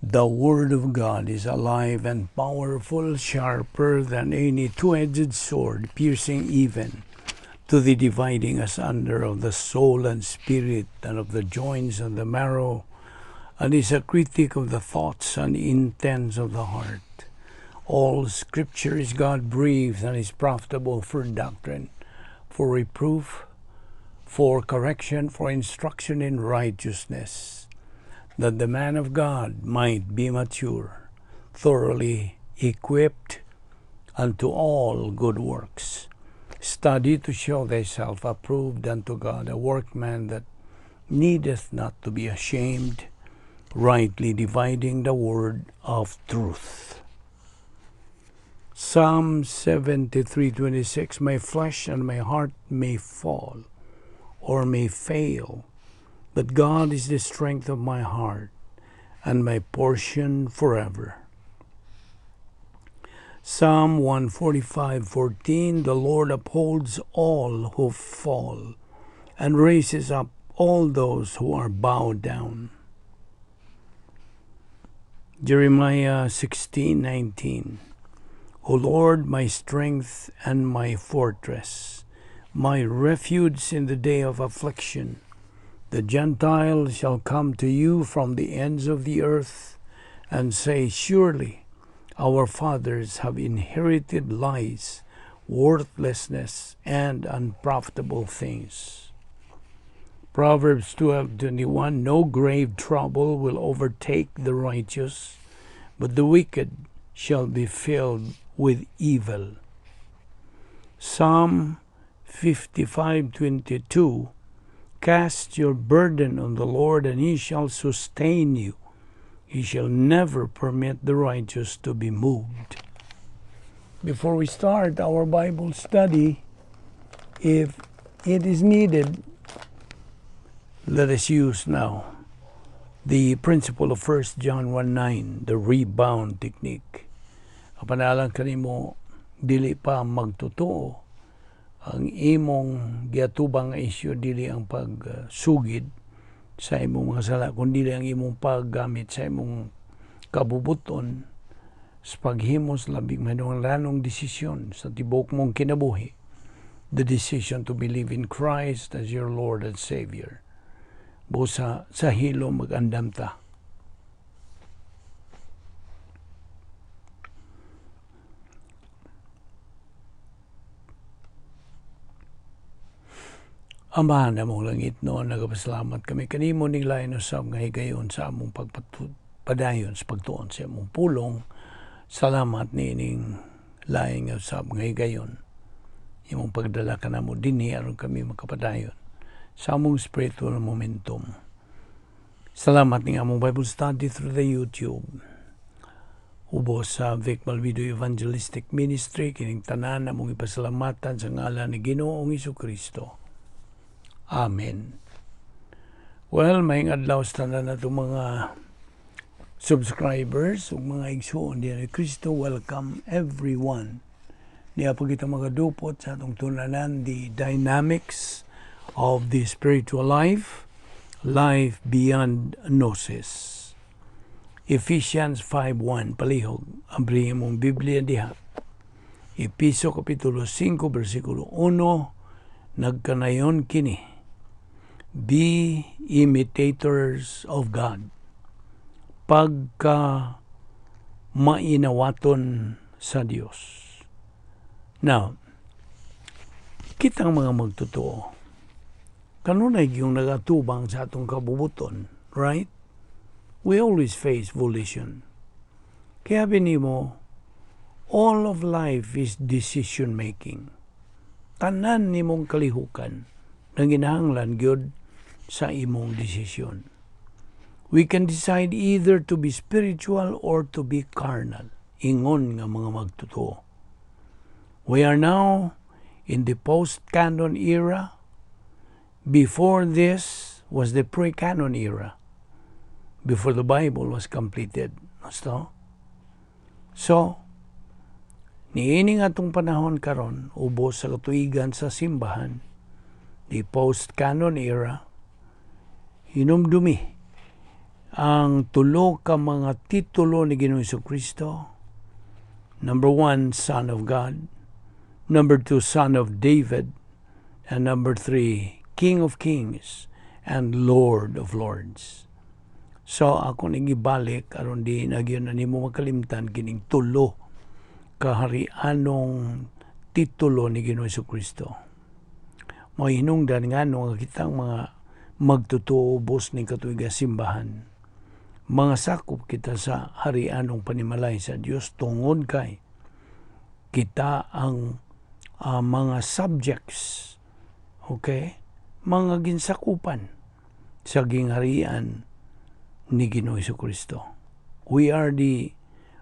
The Word of God is alive and powerful, sharper than any two-edged sword, piercing even to the dividing asunder of the soul and spirit, and of the joints and the marrow, and is a critic of the thoughts and intents of the heart. All Scripture is God-breathed and is profitable for doctrine, for reproof, for correction, for instruction in righteousness, that the man of God might be mature, thoroughly equipped unto all good works. Study to show thyself approved unto God, a workman that needeth not to be ashamed, rightly dividing the word of truth. Psalm 73:26, my flesh and my heart may fall, or may fail, but God is the strength of my heart, and my portion forever. Psalm 145:14, the Lord upholds all who fall, and raises up all those who are bowed down. Jeremiah 16:19, O Lord, my strength and my fortress, my refuge in the day of affliction. The Gentiles shall come to you from the ends of the earth, and say, surely our fathers have inherited lies, worthlessness, and unprofitable things. Proverbs 12:21, no grave trouble will overtake the righteous, but the wicked shall be filled with evil. Psalm 55:22, cast your burden on the Lord, and he shall sustain you. He shall never permit the righteous to be moved. Before we start our Bible study, if it is needed, let us use now the principle of 1 John 1:9, the rebound technique. Kapanalang kanimo, dili pa magtotoo, ang imong giatubang isyu dili ang pagsugid sa imong mga sala, kundi ang imong paggamit sa imong kabubuton sa paghimos labing manunglanong desisyon sa tibok mong kinabuhi, the decision to believe in Christ as your Lord and Savior. Busa sa hilo mag-andam ta. Amahan na mong langit noon, nagapasalamat kami kanimo ning lain usab nga higayon sa among pagpadayon sa pagtuon sa among pulong. Salamat nining lain nga usab nga higayon. Imong pagdala kanamo dinhi aron kami makapadayon sa among spiritual momentum. Salamat ning among Bible study through the YouTube. Ubos sa Balbido Evangelistic Ministry, kining tanan among ipasalamatan sa ngalan ni Ginoong Jesucristo. Amen. Well, may adlaw sa tanan na itong mga subscribers ug mga igsoon diyan ni Kristo. Welcome everyone. Niya po kita magadupot sa atong tunanan, the dynamics of the spiritual life, life beyond Gnosis. Ephesians 5:1, palihog, abrihin mong Biblia diha. Episo Kapitulo 5, versikulo 1, nagkanayon kini, be imitators of God. Pagka mainawaton sa Dios. Now, kitang mga magtotoo, kanunay yung nagatubang sa atong kabubuton, right? We always face volition. Kaya binimo, all of life is decision making. Tanan nimong kalihukan nang ginahanglan gyud sa imong desisyon. We can decide either to be spiritual or to be carnal. Ingon nga mga magtotoo. We are now in the post-canon era. Before this was the pre-canon era. Before the Bible was completed. So, niining atong panahon karon, ubos sa katuigan sa simbahan, the post-canon era, hinumdumi ang tulo ka mga titulo ni Ginoong Jesucristo. Number 1, Son of God. Number 2, Son of David. And number 3, King of Kings and Lord of Lords. So ako nagibalik aron di nagyon na nimo makalimtan kining tulo kaharianong titulo ni Ginoong Jesucristo. Mao hinungdan ngano nga kitang mga magtutuobos ni katuig simbahan. Mga sakop kita sa harianong panimalay sa Dios tungod kay kita ang mga subjects, okay, mga ginsakupan sa gingharian ni Ginoong Jesucristo. We are the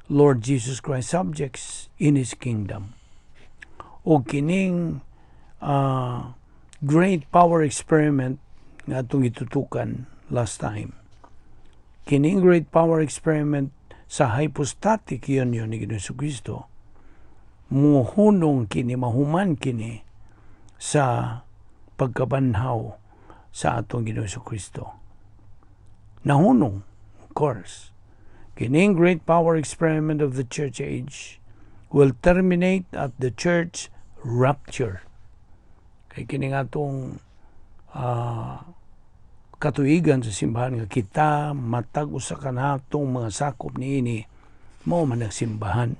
Lord Jesus Christ subjects in His kingdom. O kining great power experiment nga itong itutukan last time. Kining great power experiment sa hypostatic union ni Ginoong Jesucristo, muhunong kini, mahuman kini sa pagkabanhaw sa atong Ginoong Jesucristo. Nahunong, of course. Kining great power experiment of the church age will terminate at the church rapture. Kay kining atong katuigan sa simbahan nga kita matag usa ka natong mga sakop niini mao man nagsimbahan.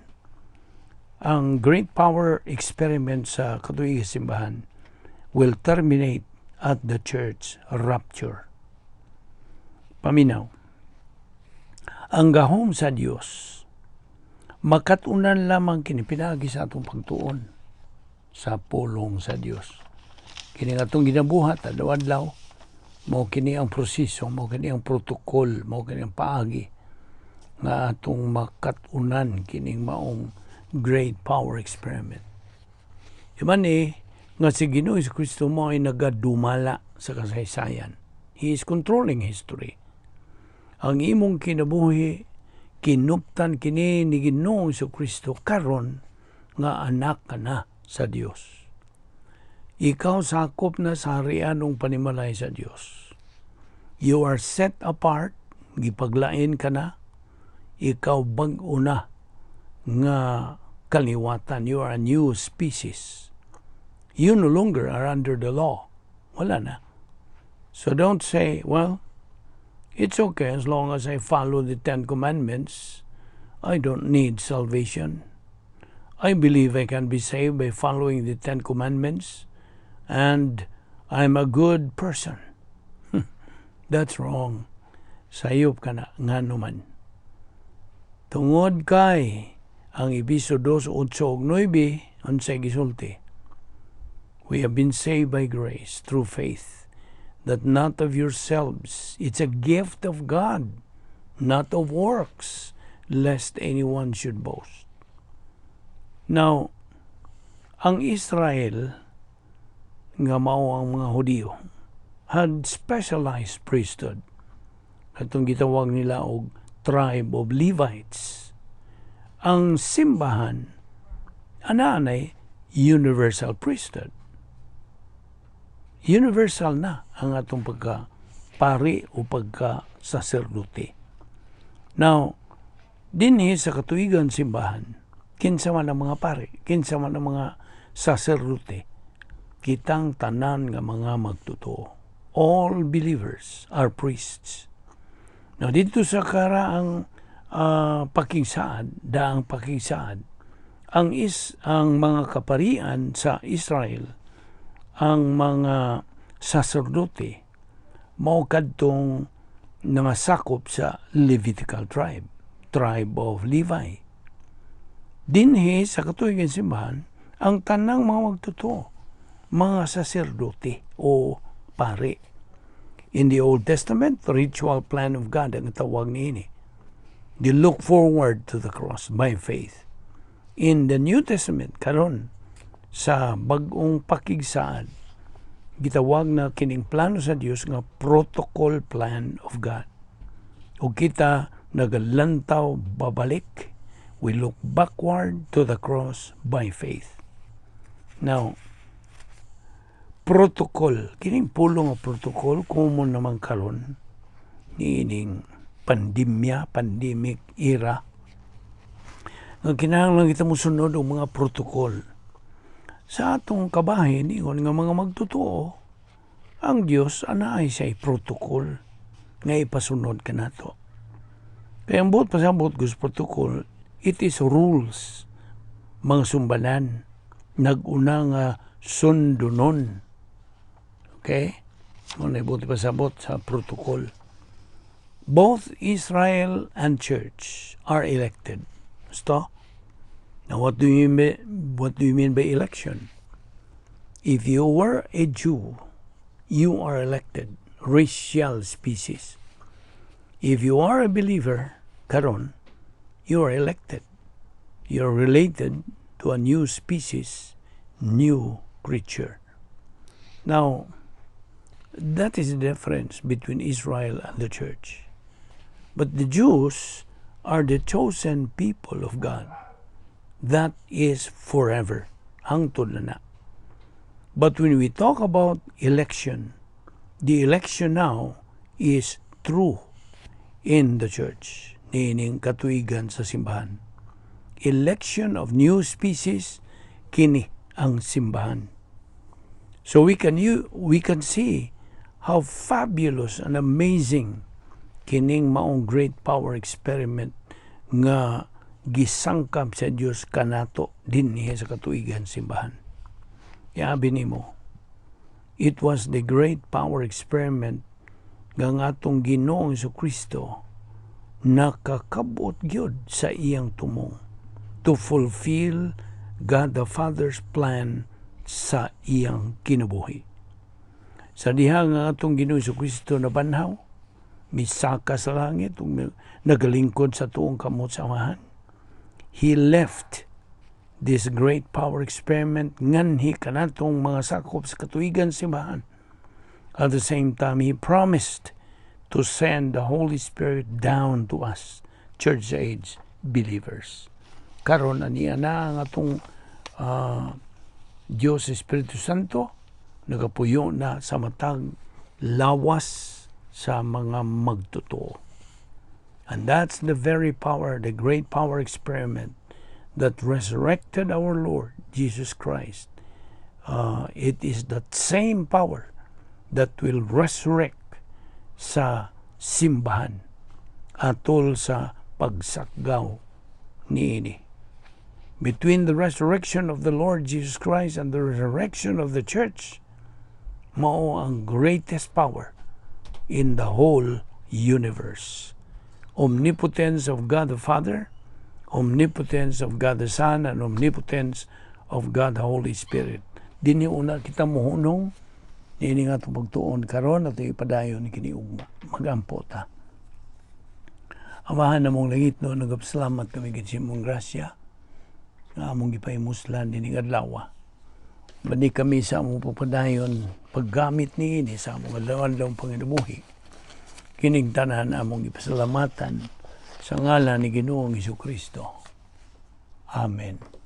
Ang great power experiment sa katuigan sa simbahan will terminate at the church rapture. Paminaw, ang gahom sa Dios makatunan lamang kini pinagi sa atong pagtuon sa pulong sa Dios. Kini atong ginabuhat adlaw-adlaw, mao kini ang proseso, mao kini ang protokol, mao kini ang paagi nga atong makatunan kining maong great power experiment. Iman nga si Ginoong Jesucristo mo ay nagadumala sa kasaysayan. He is controlling history. Ang imong kinabuhi kinuptan kini ni Ginoong Jesucristo karon nga anak ka na sa Dios. Ikaw sakop na sa harianong panimalay sa Dios. You are set apart, gipaglain ka na. Ikaw bag-o na nga kaliwatan. You are a new species. You no longer are under the law. Wala na. So don't say, well, it's okay as long as I follow the 10 Commandments. I don't need salvation. I believe I can be saved by following the 10 Commandments. And I'm a good person. That's wrong. Sayop ka na, nga naman. Tungod kay ang Ebiso 2:8-9 unsay gisulti. We have been saved by grace through faith, that not of yourselves. It's a gift of God, not of works, lest anyone should boast. Now, ang Israel nga mao ang mga Hudiyo had specialized priesthood. Katong gitawag nila og tribe of Levites. Ang simbahan anay universal priesthood. Universal na ang atong pagka-pari o pagka-saserdote. Now, dinhi sa katuigan simbahan, kinsa man ang mga pari, kinsa man ang mga saserdote, kitang tanan nga mga magtotoo. All believers are priests. Now, dito sa karaang pakigsaad, daang pakigsaad, ang mga kaparian sa Israel, ang mga saserdote, mao kadtong nangasakop sa Levitical tribe of Levi. Dinhi sa katuigan simbahan, ang tanang mga magtotoo, mga saserdote o pare. In the Old Testament, the ritual plan of God ang tawag niini. They look forward to the cross by faith. In the New Testament, karon sa bag-ong pakigsaad, gitawag na kining plano sa Dios nga protocol plan of God. O kita nagalantaw babalik, we look backward to the cross by faith. Now, protocol, kining pulong nga protocol, common naman karon niining pandemic era, nga kinahanglan kita musunod ang mga protokol. Sa atong kabahin, ingon nga mga magtotoo, ang Dios anaay siya protokol nga ipasunod kanato. Kaya ang buot pasabot Gus protokol, it is rules, mga sumbanan, nag-una nga sundunon. Okay? Muna buot pasabot sa protokol. Both Israel and church are elected. Gusto? Now, what do you mean by election? If you were a Jew, you are elected, racial species. If you are a believer, karon, you are elected. You are related to a new species, new creature. Now, that is the difference between Israel and the church. But the Jews are the chosen people of God. That is forever. Hangtod na. But when we talk about election, the election now is true in the church. Nining katuigan sa simbahan. Election of new species, kini ang simbahan. So we can see how fabulous and amazing kining maong great power experiment nga gisangkap sa Dios kanato dinhi sa katuigan simbahan. Yabi nimo, it was the great power experiment nga atong Ginoong Jesucristo nakakabot gyud sa iyang tumong to fulfill God the Father's plan sa iyang kinabuhi. Sa diha nga atong Ginoong Jesucristo na banhaw, misaka sa langit, nagalingkod sa tuong kamot samahan. He left this great power experiment nganhi kanatong mga sakop sa katuigan simbahan. At the same time, He promised to send the Holy Spirit down to us, church age believers. Karon ani ana ang atong Dios Espiritu Santo nagapuyo na sa matag lawas sa mga magtotoo. And that's the very power, the great power experiment that resurrected our Lord Jesus Christ. It is that same power that will resurrect sa simbahan atol sa pagsakgaw niini. Between the resurrection of the Lord Jesus Christ and the resurrection of the church, mao ang greatest power in the whole universe. Omnipotence of God the Father, omnipotence of God the Son, and omnipotence of God the Holy Spirit. Dini una kita mohunong, dini nga itong pagtuon karon at ipadayon kini ugma. Magampo ta. Amahan na mong langit no, nagapasalamat kami kitsi mong grasya, nga among ipaimuslan dini adlaw. Bani kami sa among pagpadayon, paggamit ni ini sa among adlaw-adlaw panginabuhi. Kining tanan among ipasalamatan sa ngalan ni Ginoong Jesucristo. Amen.